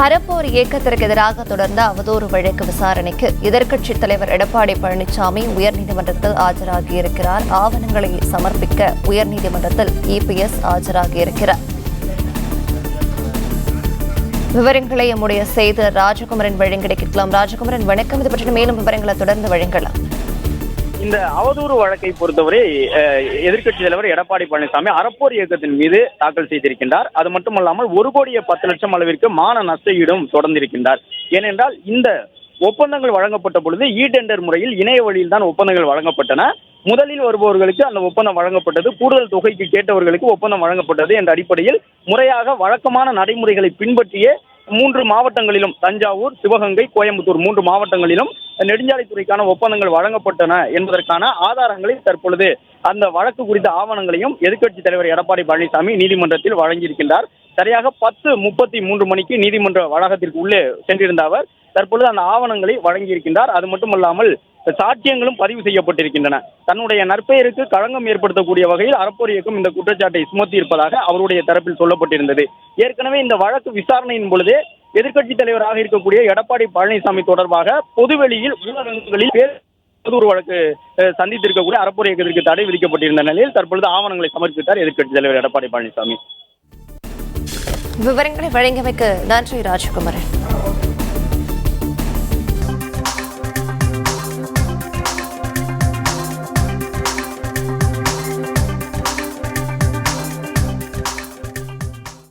அறப்போர் இயக்கத்திற்கு எதிராக தொடர்ந்த அவதூறு வழக்கு விசாரணைக்கு எதிர்க்கட்சித் தலைவர் எடப்பாடி பழனிசாமி உயர்நீதிமன்றத்தில் ஆஜராகியிருக்கிறார். ஆவணங்களை சமர்ப்பிக்க உயர்நீதிமன்றத்தில் இபிஎஸ் ஆஜராகியிருக்கிறார். விவரங்களை நம்முடைய செய்தியாளர் ராஜகுமரன் வழங்கிட கேட்கலாம். ராஜகுமரன், வணக்கம். இது பற்றின மேலும் விவரங்களை தொடர்ந்து வழங்கலாம். இந்த அவதூறு வழக்கை பொறுத்தவரை எதிர்க்கட்சி தலைவர் எடப்பாடி பழனிசாமி அறப்போர் இயக்கத்தின் மீது தாக்கல் செய்திருக்கின்றார். அது மட்டுமல்லாமல் 1,10,00,000 அளவிற்கு மான நஷ்ட ஈடும் தொடர்ந்திருக்கின்றார். ஏனென்றால் இந்த ஒப்பந்தங்கள் வழங்கப்பட்ட பொழுது டெண்டர் முறையில் இணைய வழியில் தான் ஒப்பந்தங்கள் வழங்கப்பட்டன. முதலில் வருபவர்களுக்கு அந்த ஒப்பந்தம் வழங்கப்பட்டது, கூடுதல் தொகைக்கு கேட்டவர்களுக்கு ஒப்பந்தம் வழங்கப்பட்டது என்ற அடிப்படையில் முறையாக வழக்கமான நடைமுறைகளை பின்பற்றியே 3 மாவட்டங்களிலும், தஞ்சாவூர், சிவகங்கை, கோயம்புத்தூர் 3 மாவட்டங்களிலும் நெடுஞ்சாலைத்துறைக்கான ஒப்பந்தங்கள் வழங்கப்பட்டன என்பதற்கான ஆதாரங்களை தற்பொழுது அந்த வழக்கு குறித்த ஆவணங்களையும் எதிர்க்கட்சி தலைவர் எடப்பாடி பழனிசாமி நீதிமன்றத்தில் வழங்கியிருக்கின்றார். சரியாக 10:33 மணிக்கு நீதிமன்ற வளாகத்திற்கு உள்ளே சென்றிருந்த அவர் தற்பொழுது அந்த ஆவணங்களை வழங்கியிருக்கின்றார். அது மட்டுமல்லாமல் சாட்சியங்களும் பதிவு செய்யப்பட்டிருக்கின்றன. தன்னுடைய நற்பெயருக்கு களங்கம் ஏற்படுத்தக்கூடிய வகையில் அறப்போர் இயக்கம் இந்த குற்றச்சாட்டை சுமத்தி இருப்பதாக அவருடைய தரப்பில் சொல்லப்பட்டிருந்தது. ஏற்கனவே இந்த வழக்கு விசாரணையின் பொழுது எதிர்க்கட்சி தலைவராக இருக்கக்கூடிய எடப்பாடி பழனிசாமி தொடர்பாக பொதுவெளியில் ஊடகங்களில் அவதூறு வழக்கு சந்தித்திருக்கக்கூடிய அறப்போர் இயக்கத்திற்கு தடை விதிக்கப்பட்டிருந்த நிலையில் தற்பொழுது ஆவணங்களை சமர்ப்பித்தார் எதிர்க்கட்சி தலைவர் எடப்பாடி பழனிசாமி. விவரங்களை வழங்கியமைக்கு நன்றி ராஜகுமரன்.